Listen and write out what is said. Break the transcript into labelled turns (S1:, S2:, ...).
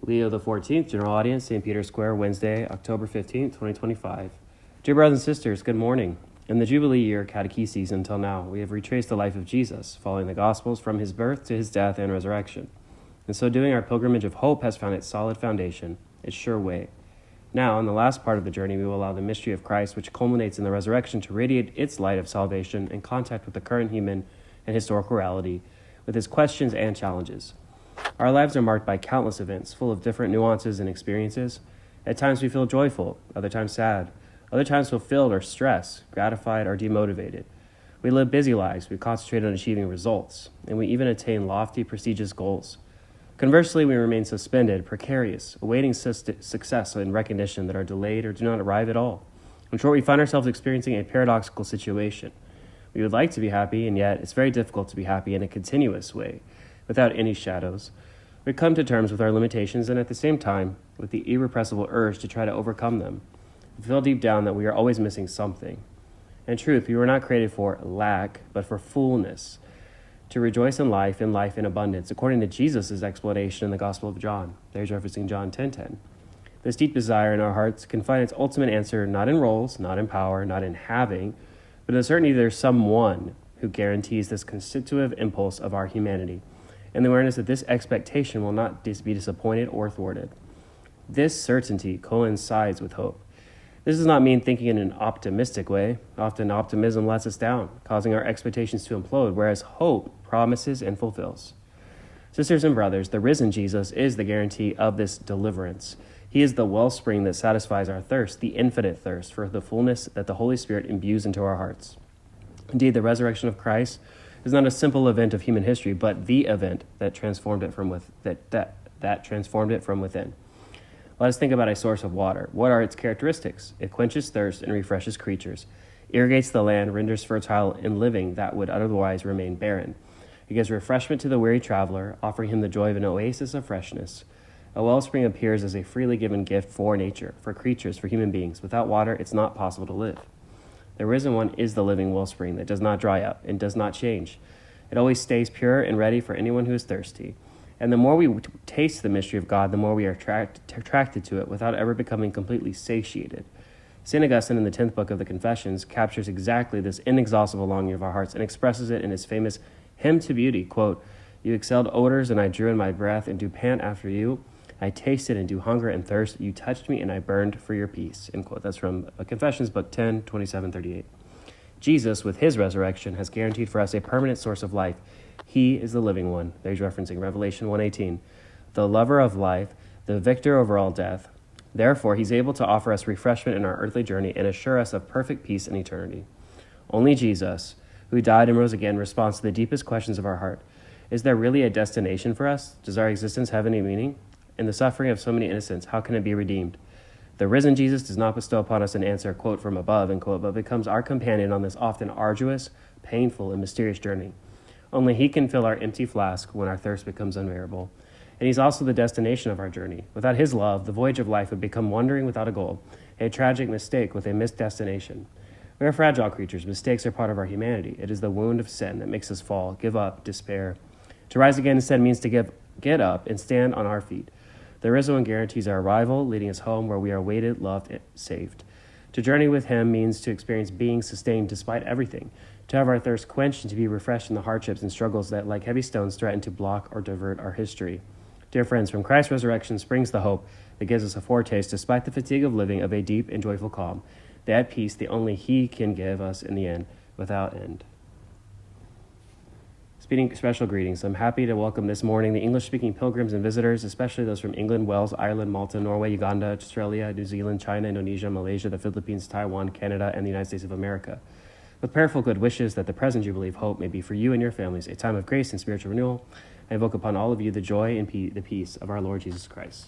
S1: Leo the 14th, General Audience, St. Peter's Square, Wednesday, October 15th, 2025. Dear brothers and sisters, good morning. In the Jubilee year catechesis until now, we have retraced the life of Jesus, following the Gospels from his birth to his death and resurrection. In so doing, our pilgrimage of hope has found its solid foundation, its sure way. Now, in the last part of the journey, we will allow the mystery of Christ, which culminates in the resurrection, to radiate its light of salvation in contact with the current human and historical reality, with its questions and challenges. Our lives are marked by countless events, full of different nuances and experiences. At times we feel joyful, other times sad, other times fulfilled or stressed, gratified or demotivated. We live busy lives, we concentrate on achieving results, and we even attain lofty, prestigious goals. Conversely, we remain suspended, precarious, awaiting success and recognition that are delayed or do not arrive at all. In short, we find ourselves experiencing a paradoxical situation. We would like to be happy, and yet it's very difficult to be happy in a continuous way, without any shadows. We come to terms with our limitations and at the same time with the irrepressible urge to try to overcome them. We feel deep down that we are always missing something. In truth, we were not created for lack, but for fullness, to rejoice in life in abundance, according to Jesus' explanation in the Gospel of John. There he's referencing John 10:10. This deep desire in our hearts can find its ultimate answer not in roles, not in power, not in having, but in the certainty there's someone who guarantees this constitutive impulse of our humanity, and the awareness that this expectation will not be disappointed or thwarted. This certainty coincides with hope. This does not mean thinking in an optimistic way. Often optimism lets us down, causing our expectations to implode, whereas hope promises and fulfills. Sisters and brothers, the risen Jesus is the guarantee of this deliverance. He is the wellspring that satisfies our thirst, the infinite thirst for the fullness that the Holy Spirit imbues into our hearts. Indeed, the resurrection of Christ is not a simple event of human history, but the event that transformed it from within. Let us think about a source of water. What are its characteristics? It quenches thirst and refreshes creatures, irrigates the land, renders fertile and living that would otherwise remain barren. It gives refreshment to the weary traveler, offering him the joy of an oasis of freshness. A wellspring appears as a freely given gift for nature, for creatures, for human beings. Without water, it's not possible to live. The risen one is the living wellspring that does not dry up and does not change. It always stays pure and ready for anyone who is thirsty. And the more we taste the mystery of God, the more we are attracted to it without ever becoming completely satiated. St. Augustine in the 10th book of the Confessions captures exactly this inexhaustible longing of our hearts and expresses it in his famous hymn to beauty, quote, "You exhaled odors and I drew in my breath and do pant after you. I tasted and do hunger and thirst. You touched me and I burned for your peace." End quote. That's from Confessions, book 10, 27-38. Jesus, with his resurrection, has guaranteed for us a permanent source of life. He is the living one. There he's referencing Revelation 1:18. The lover of life, the victor over all death. Therefore, he's able to offer us refreshment in our earthly journey and assure us of perfect peace in eternity. Only Jesus, who died and rose again, responds to the deepest questions of our heart. Is there really a destination for us? Does our existence have any meaning? In the suffering of so many innocents, how can it be redeemed? The risen Jesus does not bestow upon us an answer, quote, from above, end quote, but becomes our companion on this often arduous, painful, and mysterious journey. Only he can fill our empty flask when our thirst becomes unbearable. And he's also the destination of our journey. Without his love, the voyage of life would become wandering without a goal, a tragic mistake with a missed destination. We are fragile creatures. Mistakes are part of our humanity. It is the wound of sin that makes us fall, give up, despair. To rise again instead means to get up and stand on our feet. The risen one guarantees our arrival, leading us home where we are waited, loved, and saved. To journey with him means to experience being sustained despite everything, to have our thirst quenched and to be refreshed in the hardships and struggles that, like heavy stones, threaten to block or divert our history. Dear friends, from Christ's resurrection springs the hope that gives us a foretaste, despite the fatigue of living, of a deep and joyful calm, that peace that only he can give us in the end, without end. Speaking special greetings, I'm happy to welcome this morning the English-speaking pilgrims and visitors, especially those from England, Wales, Ireland, Malta, Norway, Uganda, Australia, New Zealand, China, Indonesia, Malaysia, the Philippines, Taiwan, Canada, and the United States of America. With prayerful good wishes that the present Jubilee of Hope may be for you and your families a time of grace and spiritual renewal, I invoke upon all of you the joy and the peace of our Lord Jesus Christ.